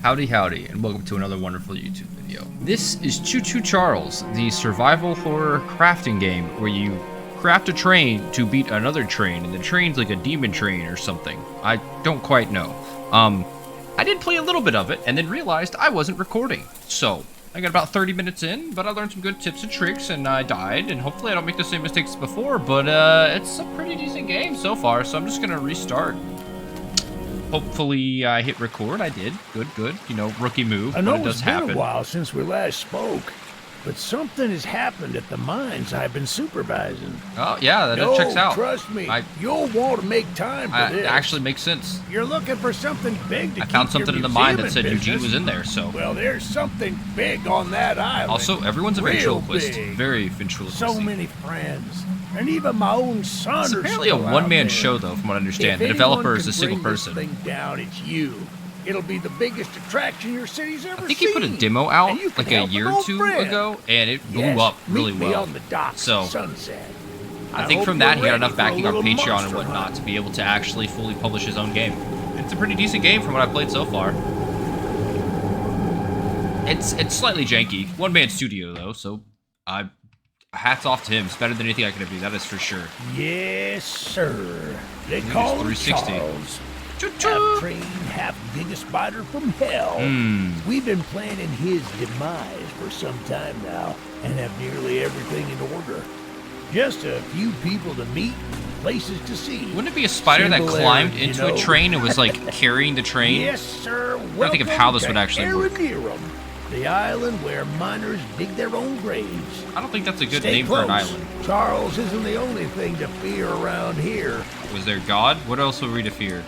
Howdy, and welcome to another wonderful YouTube video. This is Choo Choo Charles, the survival horror crafting game where you craft a train to beat another train, and the train's like a demon train or something. I don't quite know. I did play a little bit of it, and then realized I wasn't recording. So, I got about 30 minutes in, but I learned some good tips and tricks, and I died, and hopefully I don't make the same mistakes as before, but it's a pretty decent game so far, so I'm just gonna restart. Hopefully I hit record. I did. Good. You know, rookie move. I know it does it's been happen. a while since we last spoke, but something has happened at the mines I've been supervising. Oh, yeah, that checks out. Trust me, you'll want to make time for this. It actually makes sense. You're looking for something big to I found something in the mine that said Eugene was in there, so. Well, there's something big on that island. Also, everyone's a ventriloquist. Very ventriloquist. So many friends. And even my own son. It's apparently a one-man show, though, from what I understand. The developer is a single person. If anyone can bring this thing down, it's you. It'll be the biggest attraction your city's ever seen. I think he put a demo out like a year or two ago, and it blew up really well. On the docks so, sunset. I think from that, he got enough backing on Patreon and whatnot to be able to actually fully publish his own game. It's a pretty decent game from what I've played so far. It's slightly janky. One-man studio, though, so hats off to him. It's better than anything I could have done, that is for sure. Yes, sir. They call him Charles. Choo Choo. Half train, half biggest spider from hell. We've been planning his demise for some time now, and have nearly everything in order. Just a few people to meet and places to see. Wouldn't it be a spider that climbed into a train and was like carrying the train? Yes, sir. I'm trying to think of how this would actually work. The island where miners dig their own graves. I don't think that's a good name for an island. Charles isn't the only thing to fear around here. Was there God? What else were we to fear?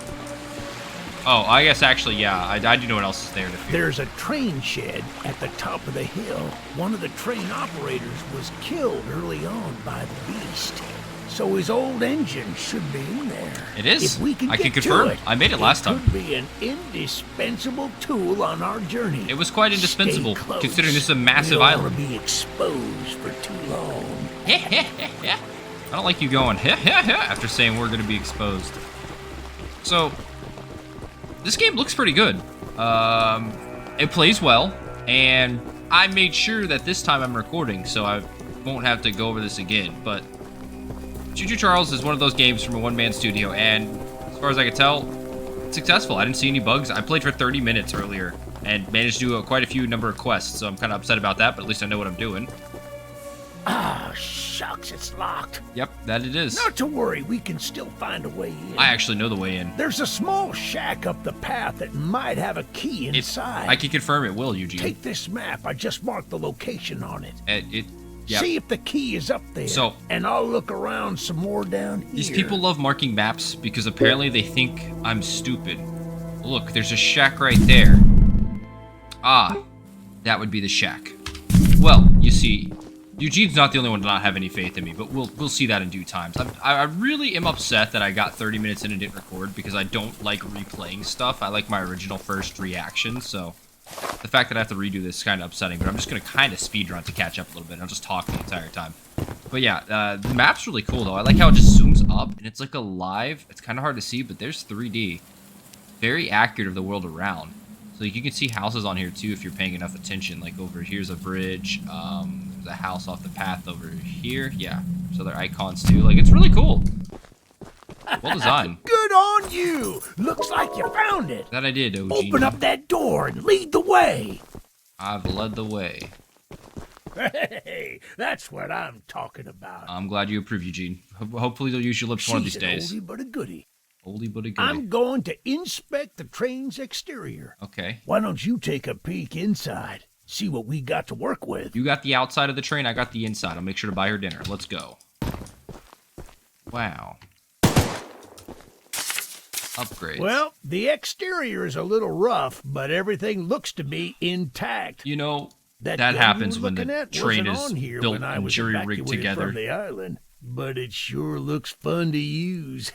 Oh, I guess actually, yeah, I do know what else is there to fear. There's a train shed at the top of the hill. One of the train operators was killed early on by the beast. So his old engine should be in there. It is? If we can I can get confirm. to it, I made it last time. It could be an indispensable tool on our journey. It was quite indispensable, Stay close. considering this is a massive We don't island. want to be exposed for too long. I don't like you going after saying we're going to be exposed. So, this game looks pretty good. It plays well, and I made sure that this time I'm recording, so I won't have to go over this again, but Choo Choo Charles is one of those games from a one-man studio, and as far as I can tell, it's successful. I didn't see any bugs. I played for 30 minutes earlier and managed to do quite a few number of quests, so I'm kind of upset about that, but at least I know what I'm doing. Ah, shucks, it's locked. Yep, that it is. Not to worry, we can still find a way in. I actually know the way in. There's a small shack up the path that might have a key inside. I can confirm it will, Eugene. Take this map. I just marked the location on it. Yep. See if the key is up there. So, and I'll look around some more down here. These people love marking maps because apparently they think I'm stupid. Look, there's a shack right there. Ah, that would be the shack. Well, you see, Eugene's not the only one to not have any faith in me, but we'll see that in due time. I really am upset that I got 30 minutes in and didn't record because I don't like replaying stuff. I like my original first reaction, so the fact that I have to redo this is kind of upsetting, but I'm just going to kind of speedrun to catch up a little bit. I'll just talk the entire time. But yeah, the map's really cool, though. I like how it just zooms up, and it's like alive. It's kind of hard to see, but there's 3D. Very accurate of the world around. So you can see houses on here, too, if you're paying enough attention. Like, over here's a bridge. There's a house off the path over here. Yeah, there's other icons, too. Like, it's really cool. Well designed. Good on you! Looks like you found it. That I did, OG. Open up that door and lead the way. I've led the way. Hey, that's what I'm talking about. I'm glad you approve, Eugene. Hopefully you'll use your lips one of these days. Oldie but a goodie. Oldie but a goodie. I'm going to inspect the train's exterior. Okay. Why don't you take a peek inside? See what we got to work with. You got the outside of the train, I got the inside. I'll make sure to buy her dinner. Let's go. Wow. Upgrades. Well, the exterior is a little rough, but everything looks to be intact. You know, that happens when the train is built and jury-rigged together. From the island, but it sure looks fun to use.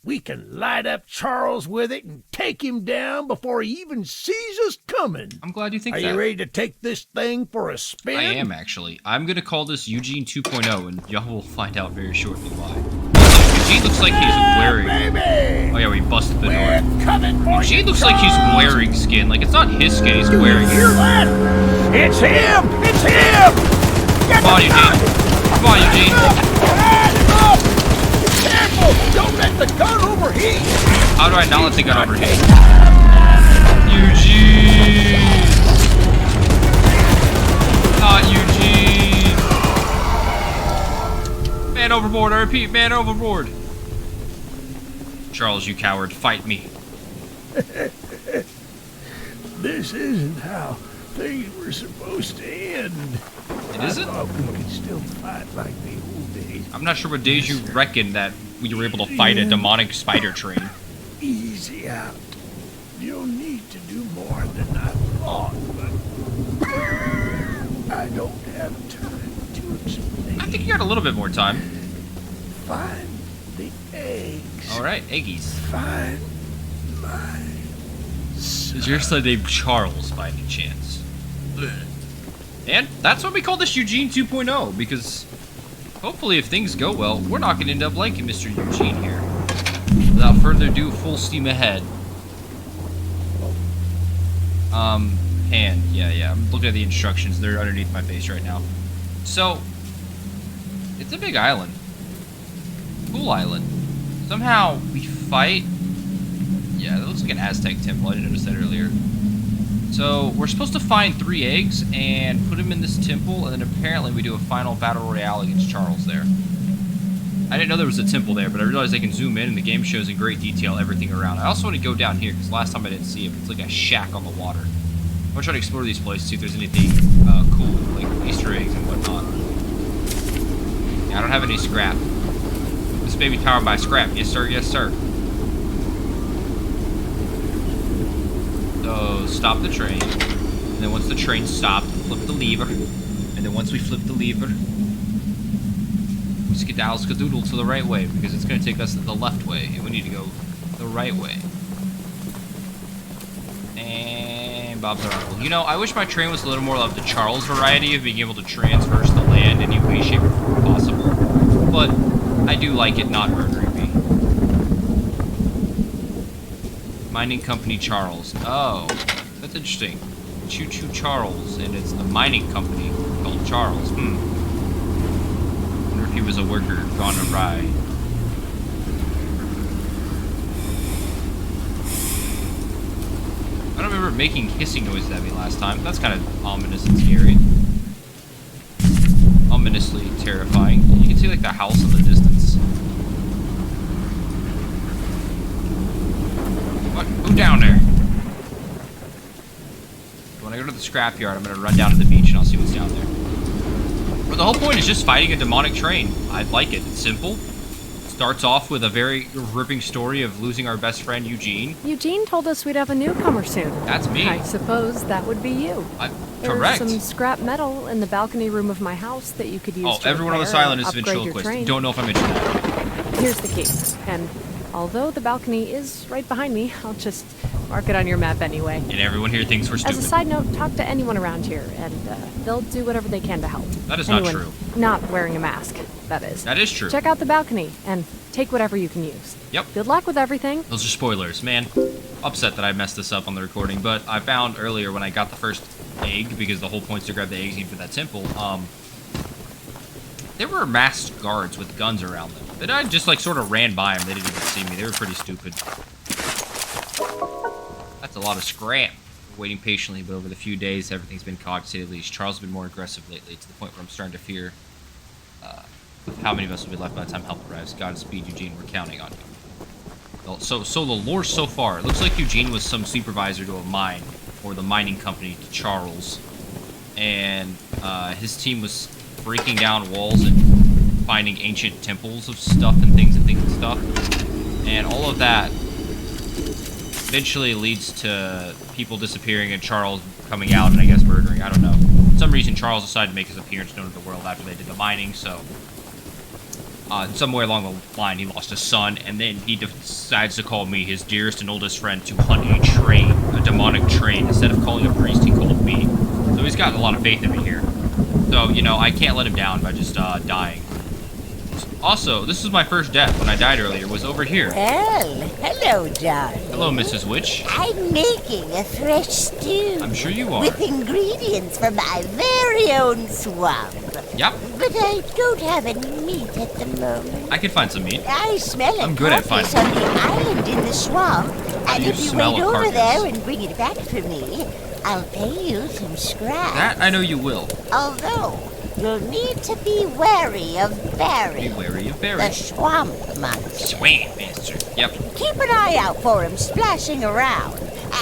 We can light up Charles with it and take him down before he even sees us coming. I'm glad you think that. Are you ready to take this thing for a spin? I am, actually. I'm going to call this Eugene 2.0, and y'all will find out very shortly why. Eugene looks like he's wearing... Oh yeah, we busted the door. Eugene looks like he's wearing skin. Like, it's not his skin he's wearing. Hear that? It's him! It's him! Come on, Eugene. Come on, Eugene. Careful! Don't let the gun overheat! How do I not let the gun overheat? Eugene! Not Eugene! Man overboard, I repeat, man overboard! Charles, you coward, fight me. This isn't how things were supposed to end. It isn't? I thought we could still fight like the old days. I'm not sure what days you reckon that we were able to fight a demonic spider train. Easy out. You'll need to do more than I thought, but I don't have time to explain. I think you got a little bit more time. Find the eggs. Alright, eggies. Find my Is your son named Charles by any chance? And that's what we call this Eugene 2.0, because hopefully if things go well, we're not going to end up liking Mr. Eugene here. Without further ado, full steam ahead. Hand. Yeah. I'm looking at the instructions. They're underneath my face right now. So, it's a big island. Cool island. Somehow, we fight... Yeah, that looks like an Aztec temple. I didn't notice that earlier. So, we're supposed to find 3 eggs and put them in this temple, and then apparently we do a final battle royale against Charles there. I didn't know there was a temple there, but I realized I can zoom in and the game shows in great detail everything around. I also want to go down here, because last time I didn't see it. It's like a shack on the water. I'm going to try to explore these places, see if there's anything cool, like Easter eggs and whatnot. Yeah, I don't have any scrap. This baby powered by scrap. Yes, sir. Yes, sir. So, stop the train. And then once the train stopped, flip the lever. And then once we flip the lever, we skedaddle skadoodle to the right way, because it's going to take us the left way, and we need to go the right way. And Bob's our uncle. You know, I wish my train was a little more of the Charles variety of being able to transverse the land in any way, shape, or form possible. But I do like it not murdering me. Mining Company Charles. Oh, that's interesting. Choo Choo Charles, and it's the mining company called Charles. I wonder if he was a worker gone awry. I don't remember making hissing noises at me last time. That's kind of ominous and scary. Ominously terrifying. You can see like the house in the distance. What? Who down there? When I go to the scrapyard, I'm going to run down to the beach and I'll see what's down there. But the whole point is just fighting a demonic train. I like it. It's simple. Starts off with a very ripping story of losing our best friend, Eugene. Eugene told us we'd have a newcomer soon. That's me. I suppose that would be you. Correct. There's some scrap metal in the balcony room of my house that you could use to everyone on this repair island or is upgrade your ventriloquist. train. Don't know if I mentioned that. Here's the key. And although the balcony is right behind me, I'll just mark it on your map anyway. And everyone here thinks we're stupid. As a side note, talk to anyone around here, and they'll do whatever they can to help. That is not true. Not wearing a mask, that is. That is true. Check out the balcony, and take whatever you can use. Yep. Good luck with everything. Those are spoilers, man. Upset that I messed this up on the recording, but I found earlier when I got the first egg, because the whole point's to grab the eggs for that temple, there were masked guards with guns around them. That I just like sort of ran by them. They didn't even see me. They were pretty stupid. That's a lot of scrap. We're waiting patiently, but over the few days, everything's been cocked, to say the least. Charles has been more aggressive lately, to the point where I'm starting to fear how many of us will be left by the time help arrives. Godspeed, Eugene. We're counting on you. So the lore so far, it looks like Eugene was some supervisor to a mine, or the mining company to Charles, and his team was breaking down walls and finding ancient temples of stuff and things and stuff, and all of that eventually leads to people disappearing and Charles coming out and I guess murdering. I don't know. For some reason, Charles decided to make his appearance known to the world after they did the mining, so somewhere along the line he lost a son, and then he decides to call me his dearest and oldest friend to hunt a train, a demonic train. Instead of calling a priest, he called me. So he's got a lot of faith in me here. So, you know, I can't let him down by just dying. words. Also, this is my first death when I died earlier, was over here. Well, hello, darling. Hello, Mrs. Witch. I'm making a fresh stew. I'm sure you are. With ingredients from my very own swamp. Yep. But I don't have any meat at the moment. I could find some meat. I smell a I'm good at carcass finding on the island in the swamp. And you if you smell wait a over carcass? there and bring it back for me, I'll pay you some scraps. That I know you will. Although, you'll need to be wary of Barry. Be wary of The Barry. swamp monster. Swamp monster. Yep. Keep an eye out for him splashing around.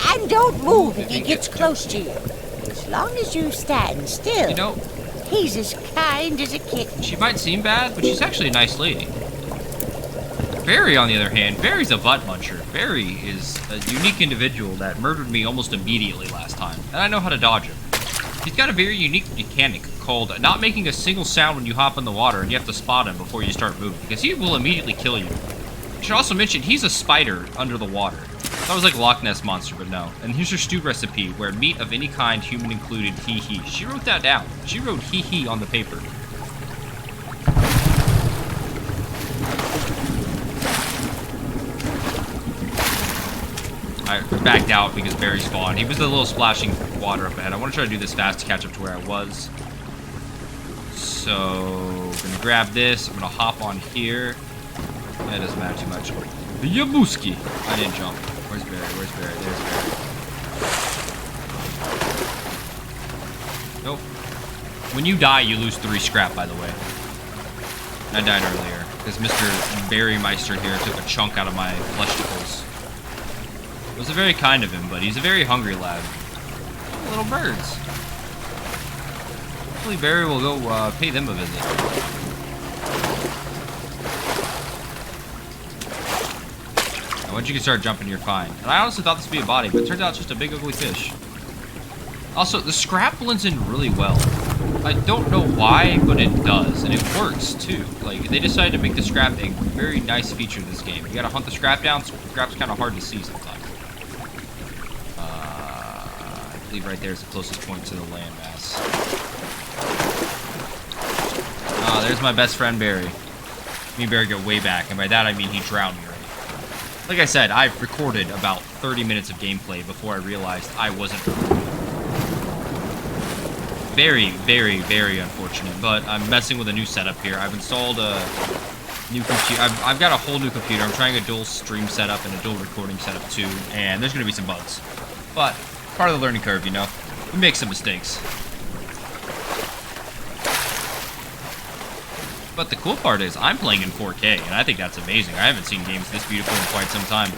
And don't move if he gets close to you. As long as you stand still, You know, he's as kind as a kitten. she might seem bad, but she's actually a nice lady. Barry, on the other hand, Barry's a butt muncher. Barry is a unique individual that murdered me almost immediately last time, and I know how to dodge him. He's got a very unique mechanic called not making a single sound when you hop in the water, and you have to spot him before you start moving, because he will immediately kill you. I should also mention, he's a spider under the water. That was like Loch Ness Monster, but no. And here's your stew recipe, where meat of any kind, human included, hee-hee. She wrote that down. She wrote hee-hee on the paper. I backed out because Barry spawned. He was the little splashing water up ahead. I want to try to do this fast to catch up to where I was. So, I'm going to grab this. I'm going to hop on here. That doesn't matter too much. Yabuski. I didn't jump. Where's Barry? Where's Barry? There's Barry. Nope. When you die, you lose 3 scrap, by the way. I died earlier because Mr. Barry Meister here took a chunk out of my fleshticles. It was very kind of him, but he's a very hungry lad. Little birds. Hopefully Barry will go pay them a visit. And once you can start jumping, you're fine. And I honestly thought this would be a body, but it turns out it's just a big ugly fish. Also, the scrap blends in really well. I don't know why, but it does, and it works too. Like, they decided to make the scrap a very nice feature of this game. You gotta hunt the scrap down. Scrap's kind of hard to see sometimes. I believe right there is the closest point to the landmass. Ah, there's my best friend Barry. Me and Barry go way back, and by that I mean he drowned me already. Like I said, I've recorded about 30 minutes of gameplay before I realized I wasn't recording. Very, very, very unfortunate, but I'm messing with a new setup here. I've installed a new computer. I've got a whole new computer. I'm trying a dual stream setup and a dual recording setup too, and there's going to be some bugs. But part of the learning curve, you know. We make some mistakes. But the cool part is I'm playing in 4K, and I think that's amazing. I haven't seen games this beautiful in quite some time.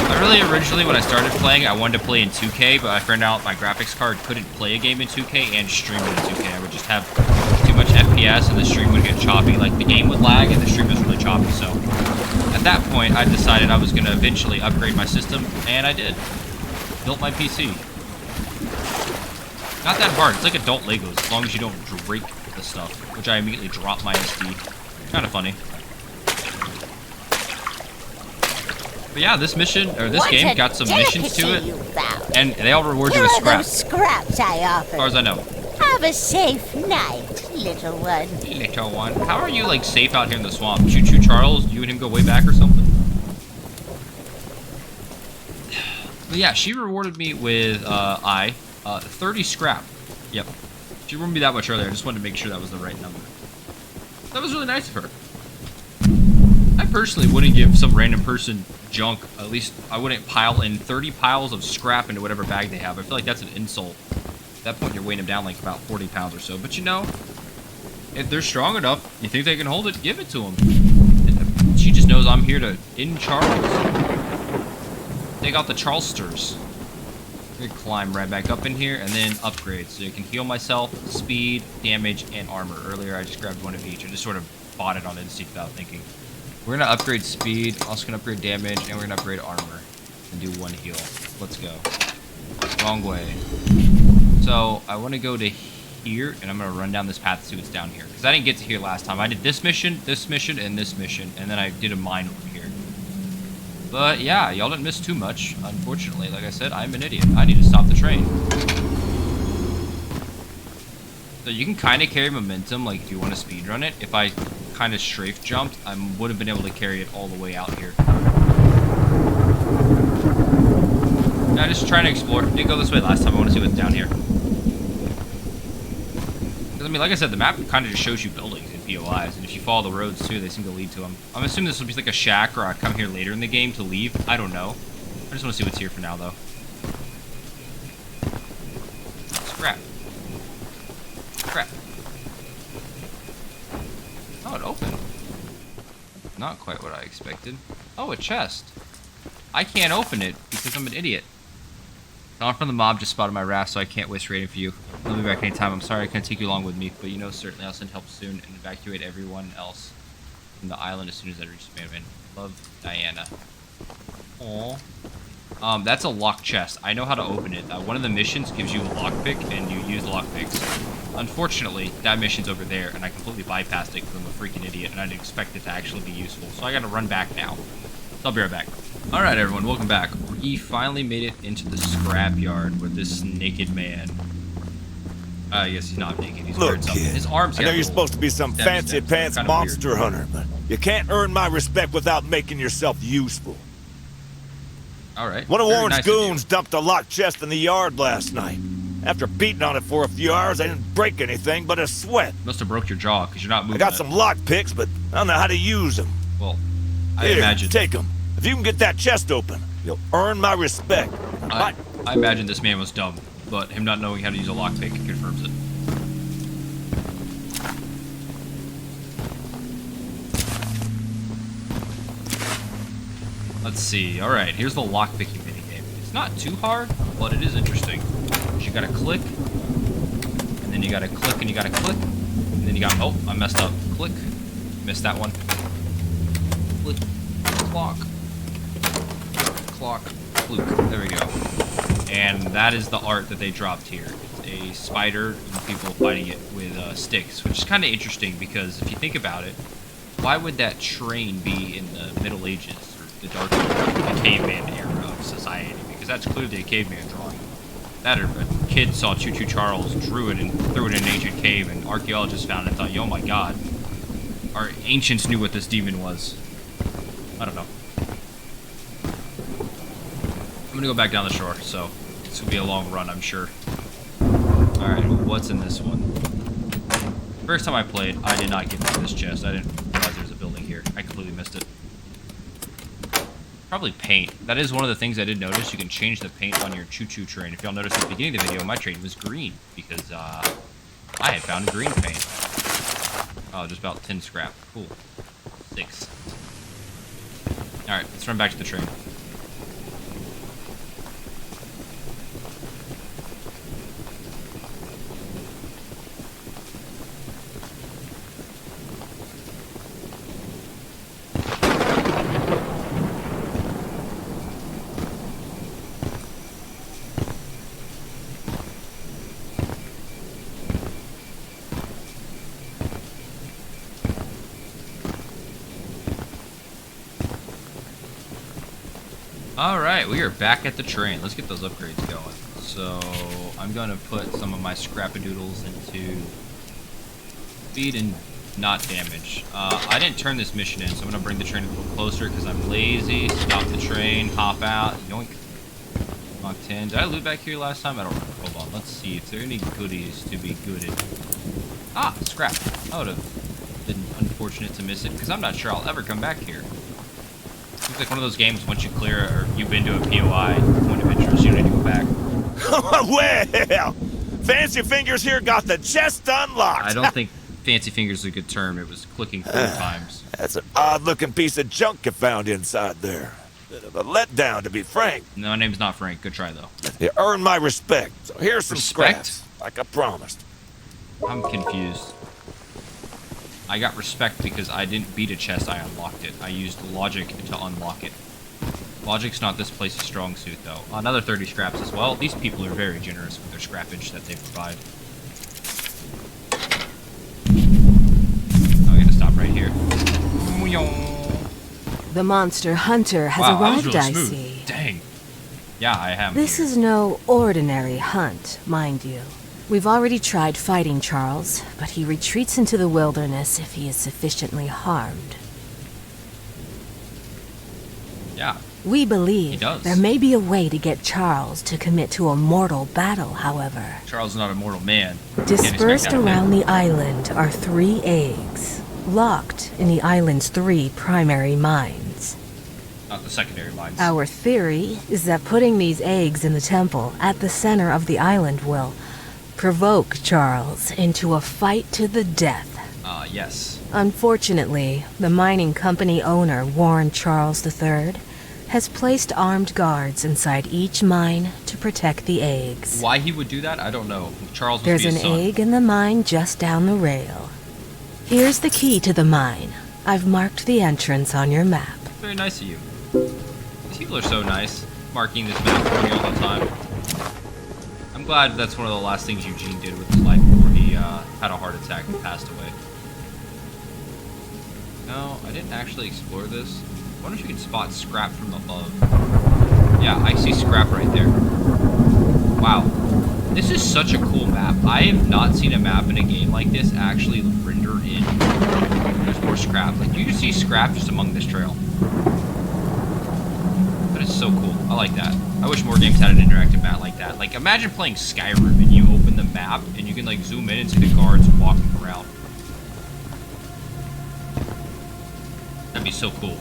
I really originally, when I started playing, I wanted to play in 2K, but I found out my graphics card couldn't play a game in 2K and stream it in 2K. I would just have too much FPS, and the stream would get choppy. Like, the game would lag, and the stream was really choppy. So, at that point, I decided I was going to eventually upgrade my system, and I did. Built my PC. Not that hard. It's like adult Legos, as long as you don't break the stuff, which I immediately dropped my SD. Kind of funny. But yeah, this mission, or this game, got some missions to it, and they all reward you with scrap. Those scraps I offered. As far as I know. Have a safe night, little one. Little one. How are you, like, safe out here in the swamp? Choo Choo Charles, you and him go way back or something? But yeah, she rewarded me with, 30 scrap. Yep. She rewarded me that much earlier. I just wanted to make sure that was the right number. That was really nice of her. I personally wouldn't give some random person junk. At least I wouldn't pile in 30 piles of scrap into whatever bag they have. I feel like that's an insult. At that point, you're weighing them down like about 40 pounds or so. But you know, if they're strong enough, you think they can hold it, give it to them. She just knows I'm here to end Charles. Take out the Charlesters. I'm gonna climb right back up in here and then upgrade so you can heal myself, speed, damage, and armor. Earlier I just grabbed one of each. I just sort of bought it on instinct without thinking. We're gonna upgrade speed, also gonna upgrade damage, and we're gonna upgrade armor and do 1 heal. Let's go. Wrong way. So I want to go to here, and I'm gonna run down this path to see what's down here because I didn't get to here last time. I did this mission, and this mission, and then I did a mine over here. But yeah, y'all didn't miss too much. Unfortunately, like I said, I'm an idiot. I need to stop the train. So you can kind of carry momentum, like if you want to speedrun it. If I kind of strafe jumped, I would have been able to carry it all the way out here. Now just trying to explore. Didn't go this way last time. I want to see what's down here. Because I mean, like I said, the map kind of just shows you buildings and POIs, and if you follow the roads too, they seem to lead to them. I'm assuming this will be like a shack, or I come here later in the game to leave. I don't know. I just want to see what's here for now, though. Scrap. Crap. Oh, it opened. Not quite what I expected. Oh, a chest. I can't open it because I'm an idiot. Gone from the mob just spotted my raft, so I can't waste raiding for you. I'll be back anytime. I'm sorry I couldn't take you along with me, but you know certainly I'll send help soon and evacuate everyone else from the island as soon as I reach the main. Love, Diana. Aww. That's a locked chest. I know how to open it. One of the missions gives you a lockpick, and you use lockpicks. Unfortunately, that mission's over there, and I completely bypassed it because I'm a freaking idiot, and I didn't expect it to actually be useful. So I gotta run back now. So I'll be right back. Alright, everyone, welcome back. We finally made it into the scrapyard with this naked man. I guess he's not naked. He's wearing something. His arms. I know you're supposed to be some fancy pants monster hunter, but you can't earn my respect without making yourself useful. Alright. One of Warren's goons dumped a locked chest in the yard last night. After beating on it for a few hours, I didn't break anything but a sweat. Must have broke your jaw because you're not moving. I got some lock picks, but I don't know how to use them. Well, I Here, imagine. take them. If you can get that chest open, you'll earn my respect. I imagine this man was dumb, but him not knowing how to use a lockpick confirms it. Let's see. Alright, here's the lockpicking minigame. It's not too hard, but it is interesting. You gotta click, and then you gotta click, and you gotta click, and then you got, oh, I messed up. Click. Missed that one. Click. Clock. Clock. Fluke. There we go. And that is the art that they dropped here. It's a spider and people fighting it with sticks, which is kind of interesting because if you think about it, why would that train be in the Middle Ages or the Dark Ages, the caveman era of society? Because that's clearly a caveman drawing. That or a kid saw Choo Choo Charles, drew it, and threw it in an ancient cave, and archaeologists found it and thought, oh my god, our ancients knew what this demon was. I don't know. I'm gonna go back down the shore, so this will be a long run, I'm sure. Alright, what's in this one? First time I played, I did not get to this chest. I didn't realize there was a building here. I completely missed it. Probably paint. That is one of the things I did notice. You can change the paint on your Choo Choo train. If y'all noticed at the beginning of the video, my train was green because I had found green paint. Oh, just about 10 scrap. Cool. 6. Alright, let's run back to the train. Alright, we are back at the train. Let's get those upgrades going. So, I'm going to put some of my scrapadoodles into speed and not damage. I didn't turn this mission in, so I'm going to bring the train a little closer because I'm lazy. Stop the train, hop out, yoink. Knock 10. Did I loot back here last time? I don't remember. Hold on, let's see if there are any goodies to be gooded. Ah, scrap. I would have been unfortunate to miss it because I'm not sure I'll ever come back here. It's like one of those games, once you clear or you've been to a POI, point of interest, you don't need to go back. Well, Fancy Fingers here got the chest unlocked. I don't think Fancy Fingers is a good term. It was clicking 4 times. That's an odd-looking piece of junk you found inside there. Bit of a letdown, to be frank. No, my name's not Frank. Good try, though. You earned my respect, so here's some Respect? scraps, like I promised. I'm confused. I got respect because I didn't beat a chest, I unlocked it. I used logic to unlock it. Logic's not this place's strong suit, though. Another 30 scraps as well. These people are very generous with their scrappage that they provide. I'm gonna stop right here. The monster hunter has Wow, that was arrived, really I smooth. see. Dang. Yeah, I have. This is no ordinary hunt, mind you. We've already tried fighting Charles, but he retreats into the wilderness if he is sufficiently harmed. Yeah. We He believe does. there may be a way to get Charles to commit to a mortal battle, however. Charles is not a mortal man. Can't expect Dispersed that of him. around the island are 3 eggs, locked in the island's 3 primary mines. Not the secondary mines. Our theory is that putting these eggs in the temple at the center of the island will provoke Charles into a fight to the death. Yes. Unfortunately, the mining company owner, Warren Charles III, has placed armed guards inside each mine to protect the eggs. Why he would do that, I don't know. Charles must There's be an his son. egg in the mine just down the rail. Here's the key to the mine. I've marked the entrance on your map. Very nice of you. These people are so nice, marking this map for me all the time. I'm glad that's one of the last things Eugene did with his life before he had a heart attack and passed away. No, I didn't actually explore this. I wonder if you can spot scrap from above. Yeah, I see scrap right there. Wow. This is such a cool map. I have not seen a map in a game like this actually render in. There's more scrap. Like, you can see scrap just among this trail. But it's so cool. I like that. I wish more games had an interactive map like that. Like, imagine playing Skyrim and you open the map and you can, like, zoom in and see the guards walking around. That'd be so cool.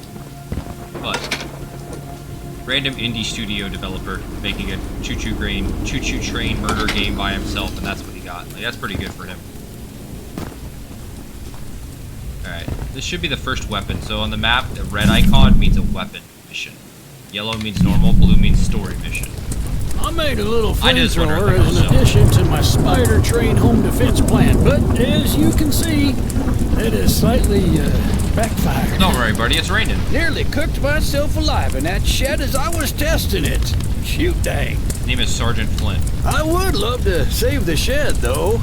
But random indie studio developer making a Choo Choo Train murder game by himself, and that's what he got. Like, that's pretty good for him. Alright, this should be the first weapon. So on the map, the red icon means a weapon mission. Yellow means normal, blue means story mission. I made a little I just wondered flamethrower if that as was an so. addition to my spider train home defense plan, but as you can see, it has slightly backfired. Don't worry, buddy, it's raining. Nearly cooked myself alive in that shed as I was testing it. Shoot dang. His name is Sergeant Flint. I would love to save the shed, though.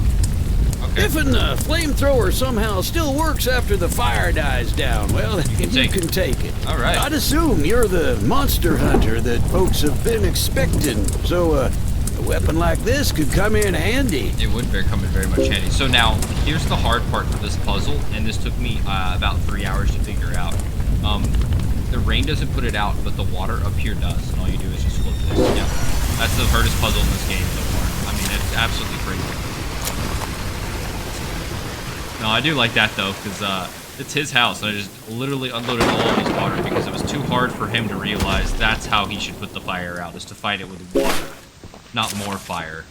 Okay. If a flamethrower somehow still works after the fire dies down, well, you can take it. All right. I'd assume you're the monster hunter that folks have been expecting, so a weapon like this could come in handy. It would come in very much handy. So now, here's the hard part for this puzzle, and this took me about 3 hours to figure out. The rain doesn't put it out, but the water up here does, and all you do is just flip this. Yeah, that's the hardest puzzle in this game so far. I mean, it's absolutely crazy. No, I do like that, though, because it's his house, and I just literally unloaded all of his water because it was too hard for him to realize that's how he should put the fire out, is to fight it with water, not more fire.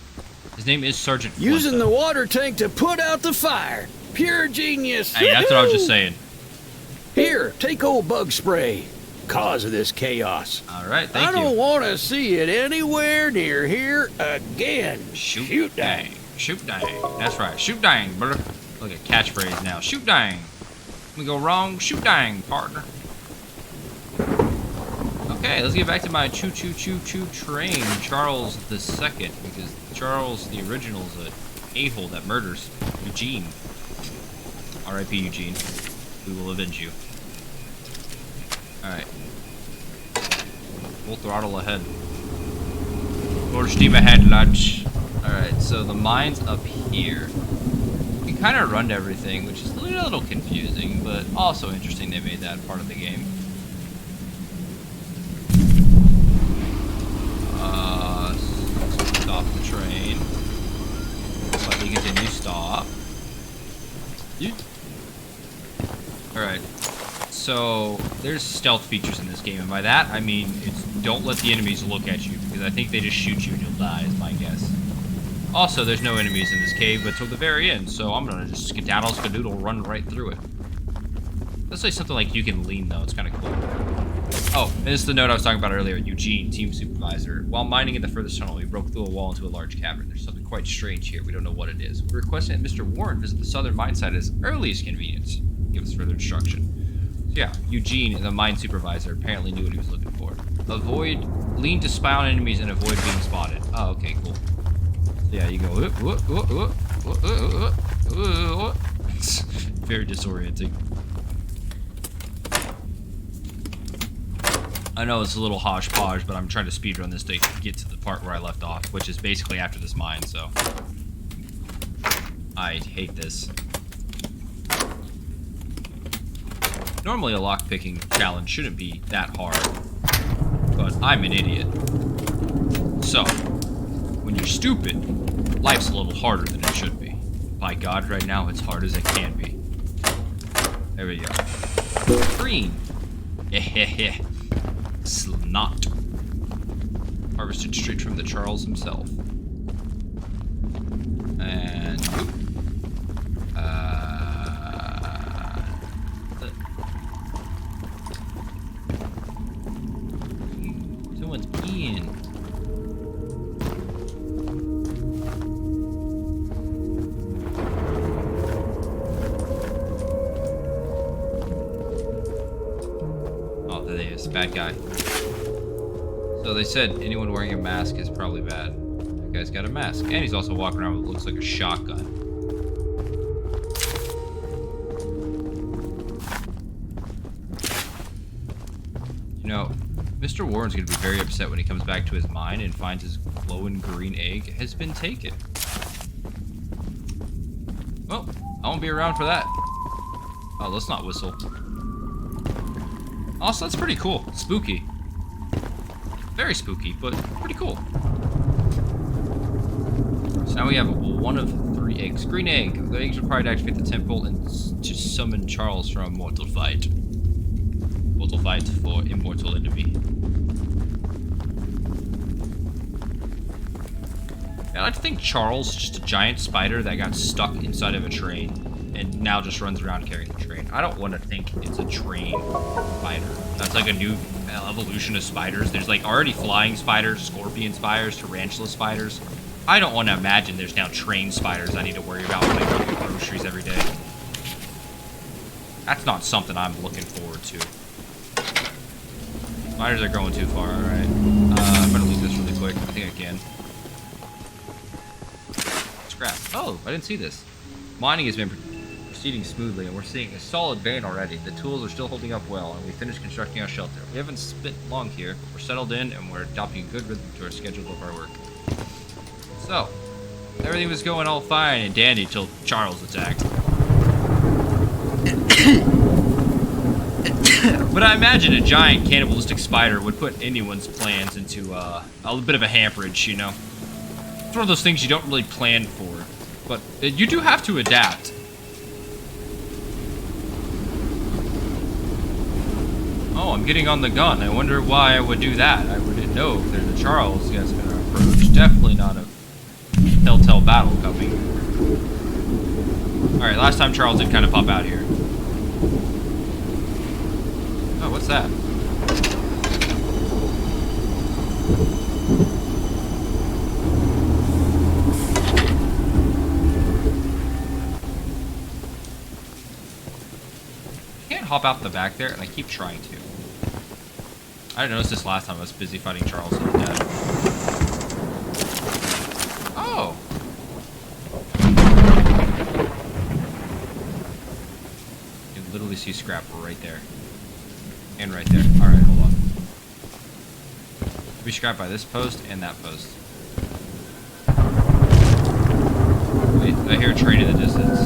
His name is Sergeant Flint, Using though. the water tank to put out the fire. Pure genius. Hey, that's what I was just saying. Here, take old bug spray. Cause of this chaos. All right, I thank don't you. want to see it anywhere near here again. Shoot dang. Shoot dang. That's right. Shoot dang, brother. Look at catchphrase now. Shoot dang. We go wrong. Shoot dang, partner. Okay, let's get back to my Choo Choo Train, Charles II, because Charles the original is an a-hole that murders Eugene. R.I.P. Eugene. We will avenge you. Alright. Full throttle ahead. More steam ahead, lads. Alright, so the mine's up here. You can kind of run to everything, which is a little confusing, but also interesting they made that part of the game. Stop the train. Slightly continue, stop. Alright. So, there's stealth features in this game, and by that, I mean, it's don't let the enemies look at you, because I think they just shoot you and you'll die, is my guess. Also, there's no enemies in this cave until the very end, so I'm gonna just skedaddle, skadoodle, run right through it. Let's say something like you can lean, though, it's kinda cool. Oh, and this is the note I was talking about earlier, Eugene, team supervisor. While mining in the furthest tunnel, we broke through a wall into a large cavern. There's something quite strange here, we don't know what it is. We're requesting that Mr. Warren visit the southern mine site at his earliest convenience. Give us further instruction. So yeah, Eugene, the mine supervisor, apparently knew what he was looking for. Lean to spy on enemies and avoid being spotted. Oh, okay, cool. So yeah, you go, It's very disorienting. I know it's a little hodgepodge, but I'm trying to speedrun this to get to the part where I left off, which is basically after this mine, so I hate this. Normally a lockpicking challenge shouldn't be that hard, but I'm an idiot. So, when you're stupid, life's a little harder than it should be. By God, right now it's hard as it can be. There we go. Green. Hehehe. Snot. Harvested straight from the Charles himself. And someone's peeing. Oh, there he is, bad guy. So they said anyone wearing a mask is probably bad. That guy's got a mask, and he's also walking around with what looks like a shotgun. You know, Mr. Warren's gonna be very upset when he comes back to his mine and finds his glowing green egg has been taken. Well, I won't be around for that. Oh, let's not whistle. Also, that's pretty cool. Spooky. Very spooky, but pretty cool. So now we have one of 3 eggs. Green egg. The eggs required to activate the temple and to summon Charles from a mortal fight. Mortal fight for immortal enemy. I like to think Charles is just a giant spider that got stuck inside of a train and now just runs around carrying the train. I don't want to think it's a train spider. That's like a new evolution of spiders. There's like already flying spiders, scorpion spiders, tarantula spiders. I don't want to imagine there's now train spiders I need to worry about when I go get groceries every day. That's not something I'm looking forward to. Spiders are going too far, alright. I'm gonna leave this really quick. I think I can. Scrap. Oh, I didn't see this. Mining has been proceeding smoothly, and we're seeing a solid vein already. The tools are still holding up well, and we finished constructing our shelter. We haven't spent long here. We're settled in, and we're adopting a good rhythm to our schedule of our work. So, everything was going all fine and dandy till Charles attacked. But I imagine a giant cannibalistic spider would put anyone's plans into a bit of a hamperage, you know? It's one of those things you don't really plan for, but you do have to adapt. Oh, I'm getting on the gun. I wonder why I would do that. I wouldn't know if there's a Charles you guys are gonna approach. Definitely not a telltale battle coming. Alright, last time Charles did kind of pop out here. Oh, what's that? I can't hop out the back there, and I keep trying to. I didn't notice this last time. I was busy fighting Charles to the death. Oh! You can literally see scrap right there. And right there. Alright, hold on. Be scrapped by this post and that post. Wait, I hear a train in the distance.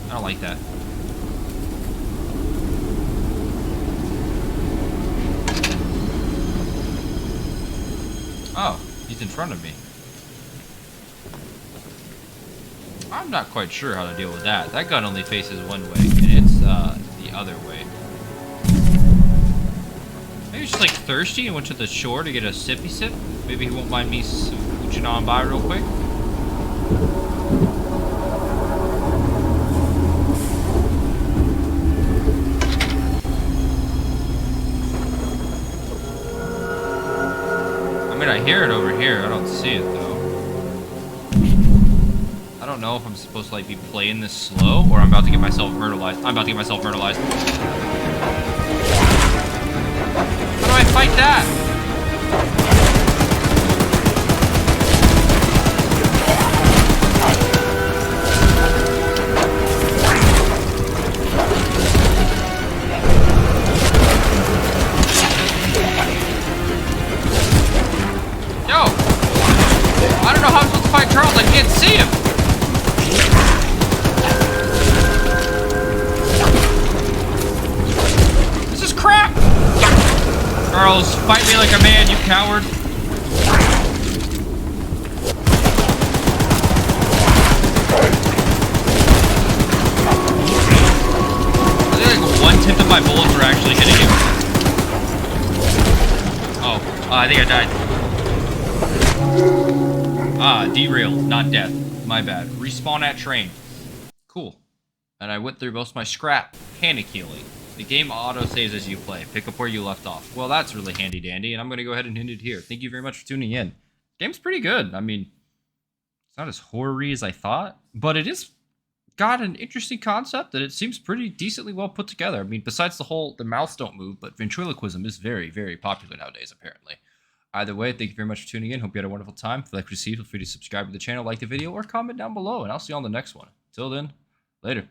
I don't like that. Oh, he's in front of me. I'm not quite sure how to deal with that. That gun only faces one way, and it's the other way. Maybe he's just like thirsty and went to the shore to get a sippy sip. Maybe he won't mind me smooching on by real quick. I mean, I hear it over here. I don't see it though. I don't know if I'm supposed to like be playing this slow or I'm about to get myself murderized. I'm about to get myself murderized. How do I fight that? can't see him! This is crap! Charles, fight me like a man, you coward! I think like 1/10 of my bullets are actually hitting him. Oh, I think I died. Ah, derailed, not death. My bad. Respawn at train. Cool. And I went through most of my scrap. Panic healing. The game auto-saves as you play. Pick up where you left off. Well, that's really handy-dandy, and I'm going to go ahead and end it here. Thank you very much for tuning in. Game's pretty good. I mean, it's not as horror-y as I thought, but it is got an interesting concept that it seems pretty decently well put together. I mean, besides the mouths don't move, but ventriloquism is very, very popular nowadays, apparently. Either way, thank you very much for tuning in. Hope you had a wonderful time. If you like what you see, feel free to subscribe to the channel, like the video, or comment down below, and I'll see you on the next one. Till then, later.